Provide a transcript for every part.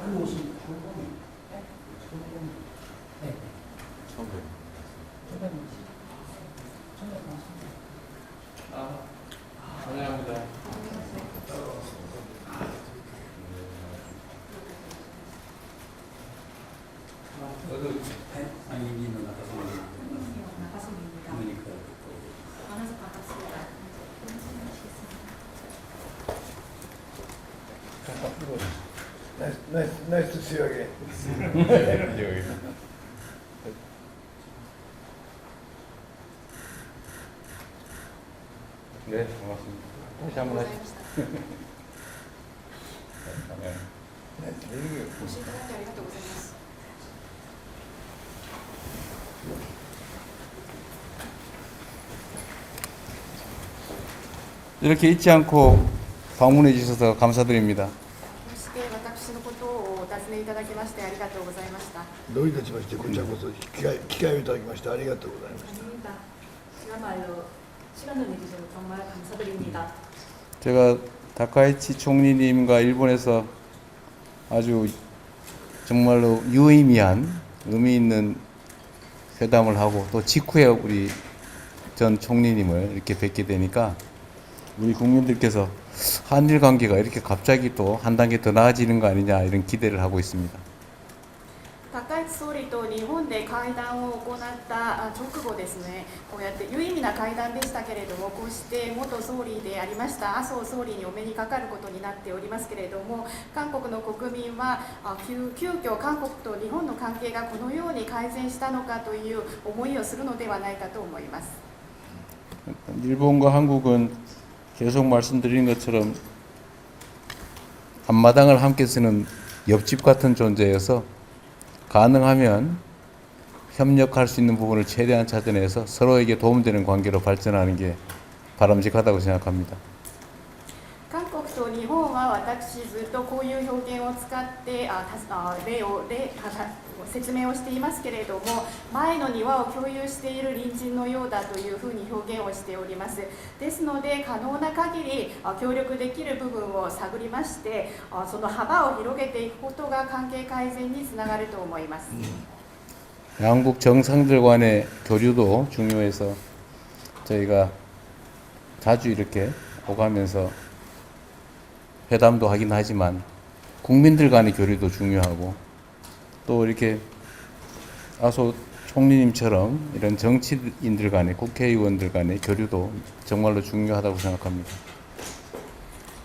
150, 150. 네. 1100. 1150. 환영합니다. 아니, 이는 나가서 나가십니다. 그러니까. 만나서 반갑습니다. Nice to see you again. 네, 반갑습니다. 다시 한번 하시죠. 네. Nice to meet you. ご視聴いただきありがとうございます。 이렇게 잊지 않고 방문해 주셔서 감사드립니다. こうして私のことをお尋ねいただきましてありがとうございました。 どういたしましてこちらこそ機会をいただきましてありがとうございました 아닙니다. 시간을 시간을 내주셔서 정말 감사드립니다. 제가 다카이치 총리님과 일본에서 아주 정말로 유의미한 의미 있는 회담을 하고 또 직후에 우리 전 총리님을 이렇게 뵙게 되니까 우리 국민들께서 한일 관계가 이렇게 갑자기 또 한 단계 더 나아지는 거 아니냐 이런 기대를 하고 있습니다. 高市総理と日本で会談を行った直後ですね、こうやって有意味な会談でしたけれども、こうして元総理でありました麻生総理にお目にかかることになっておりますけれども、韓国の国民は急遽韓国と日本の関係がこのように改善したのかという思いをするのではないかと思います。 일본과 한국은 계속 말씀드린 것처럼 앞마당을 함께 쓰는 옆집 같은 존재여서 가능하면 협력할 수 있는 부분을 최대한 찾아내서 서로에게 도움되는 관계로 발전하는 게 바람직하다고 생각합니다. 韓国と日本は私ずっとこういう表現を使って説明をしていますけれども、前の庭を共有している隣人のようだというふうに表現をしております。ですので可能な限り協力できる部分を探りまして、その幅を広げていくことが関係改善につながると思います。 양국 정상들 간의 교류도 중요해서 저희가 자주 이렇게 오가면서 회담도 하긴 하지만 국민들 간의 교류도 중요하고 또 이렇게 아소 총리님처럼 이런 정치인들 간의 국회의원들 간의 교류도 정말로 중요하다고 생각합니다.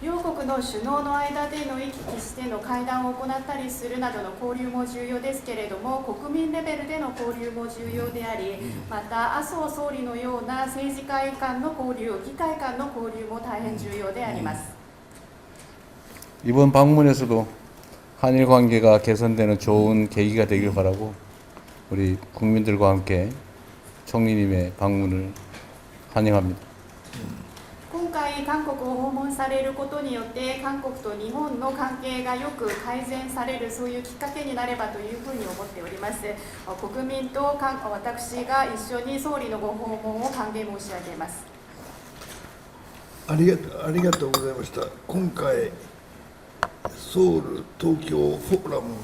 両国の首脳の間での行き来しての会談を行ったりするなどの交流も重要ですけれども、国民レベルでの交流も重要であり、また麻生総理のような政治家間の交流、議会間の交流も大変重要であります。 이번 방문에서도 한일 관계가 개선되는 좋은 계기가 되길 바라고 우리 국민들과 함께 총리님의 방문을 환영합니다. 今回韓国を訪問されることによって韓国と日本の関係がよく改善される、そういうきっかけになればというふうに思っております。国民と私が一緒に総理のご訪問を歓迎申し上げます。ありがとうございました。今回ソウル東京フォーラム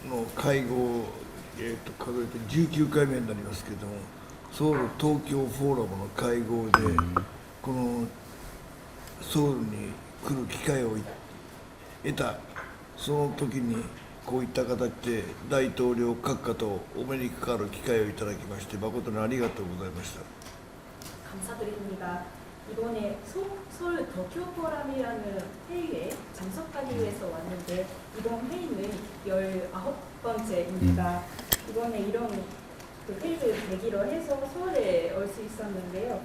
の会合、数えて19回目になりますけれども、ソウル東京フォーラムの会合でこのソウルに来る機会を得た、その時にこういった形で大統領閣下とお目にかかる機会をいただきまして誠にありがとうございました。 감사드립니다. 이번에 서울 도쿄 포럼이라는 회의에 참석하기 위해서 왔는데 이번 회의는 19번째입니다. 이번에 이런 회의를 계기로 해서 서울에 올 수 있었는데요.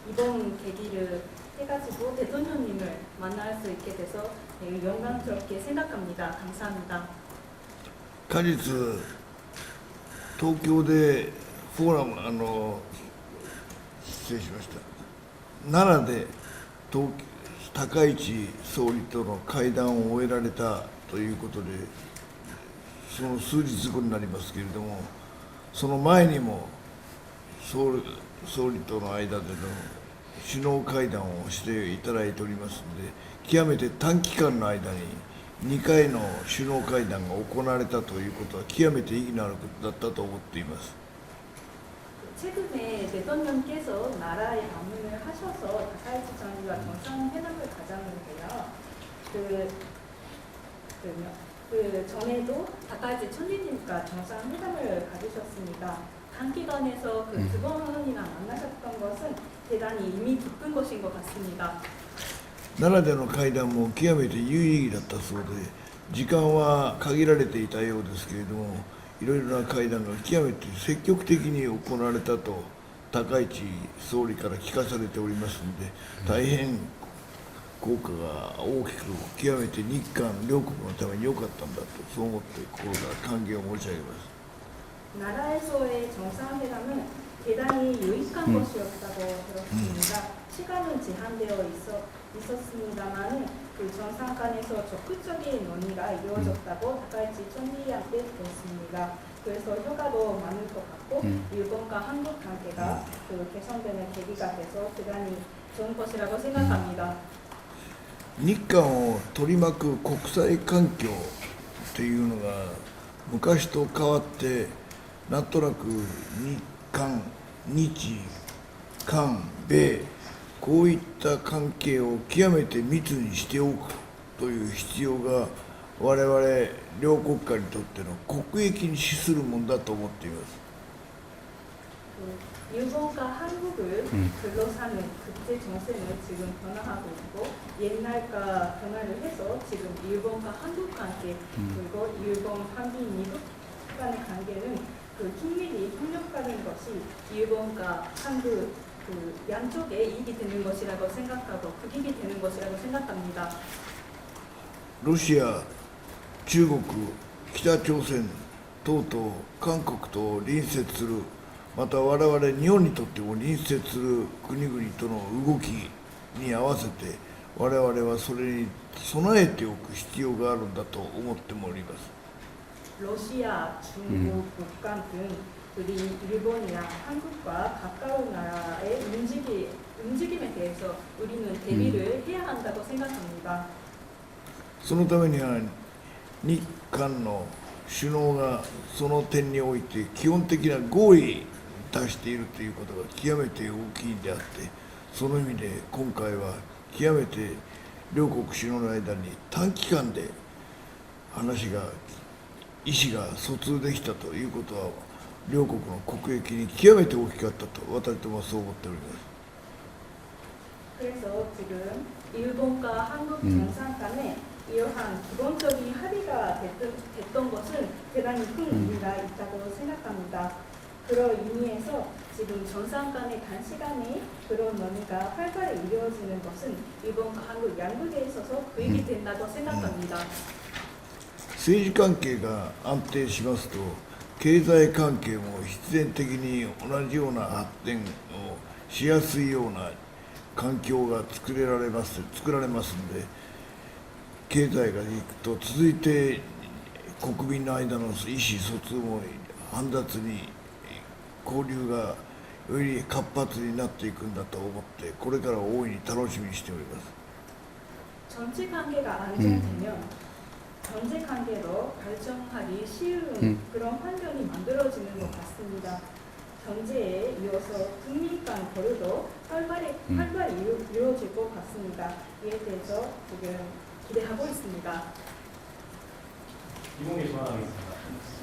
이번 계기를 해가지고 대통령님을 만날 수 있게 돼서 영광스럽게 생각합니다. 감사합니다. 果実東京でフォーラム失礼しました。奈良で高市総理との会談を終えられたということで、その数日後になりますけれども、その前にも総理との間での首脳会談をしていただいておりますので、極めて短期間の間に2回の首脳会談が行われたということは極めて意義のあることだったと思っています。 최근에 대통령께서 나라에 방문을 하셔서 다카이치 총리와 정상회담을 가졌는데요. 그 전에도 다카이치 총리님과 정상회담을 가지셨습니다. 단기간에서 그 두 번이나 만나셨던 것은 대단히 의미 깊은 것인 것 같습니다. 奈良での会談も極めて有意義だったそうで、時間は限られていたようですけれども、いろいろな会談が極めて積極的に行われたと高市総理から聞かされておりますので、大変効果が大きく、極めて日韓両国のために良かったんだと、そう思って心から歓迎を申し上げます。 나라에서의 정상회담은 대단히 유익한 것이었다고 들었습니다. 시간은 제한되어 있었습니다만 그 정상간에서 적극적인 논의가 이루어졌다고 다카이치 총리한테 들었습니다. 그래서 효과도 많을 것 같고 일본과 한국 관계가 그 개선되는 계기가 돼서 대단히 좋은 것이라고 생각합니다. 日韓を取り巻く国際環境というのが昔と変わって、なんとなく日韓、日韓、米、こういった関係を極めて密にしておくという必要が我々両国家にとっての国益に資するものだと思っています。 일본과 한국을 둘러싸는 국제 정세는 지금 변화하고 있고 옛날과 변화를 해서 지금 일본과 한국 관계 그리고 일본, 한미, 미국 간의 관계는 그 긴밀히 협력하는 것이 일본과 한국 그 양쪽에 이익이 되는 것이라고 생각하고 극익이 되는 것이라고 생각합니다. ロシア、中国、北朝鮮等々韓国と隣接する、また我々日本にとっても隣接する国々との動きに合わせて我々はそれに備えておく必要があるんだと思っております。 러시아, 중국, 북한 등 우리 일본이나 한국과 가까운 나라의 움직임에 대해서 우리는 대비를 해야 한다고 생각합니다. そのためには日韓の首脳がその点において基本的な合意に達しているということが極めて大きいんであって、その意味で今回は極めて両国首脳の間に短期間で話が意思が疎通できたということは両国の国益に極めて大きかったと私どもはそう思っております。 그래서 지금 일본과 한국 정상 간에 이러한 기본적인 합의가 됐던 것은 대단히 큰 의미가 있다고 생각합니다. 그런 의미에서 지금 정상 간의 단시간에 그런 논의가 활발히 이루어지는 것은 일본과 한국 양국에 있어서 유익이 된다고 생각합니다. 政治関係が安定しますと経済関係も必然的に同じような発展をしやすいような環境が作られますので、経済がいくと続いて国民の間の意思疎通も煩雑に交流がより活発になっていくんだと思ってこれから大いに楽しみにしております。 정치 관계가 안정되면 경제 관계로 발전하기 쉬운 그런 환경이 만들어지는 것 같습니다. 경제에 이어서 국민 간 거래도 활발히 이루어질 것 같습니다. 이에 대해서 지금 기대하고 있습니다. 이봉기 전화하겠습니다.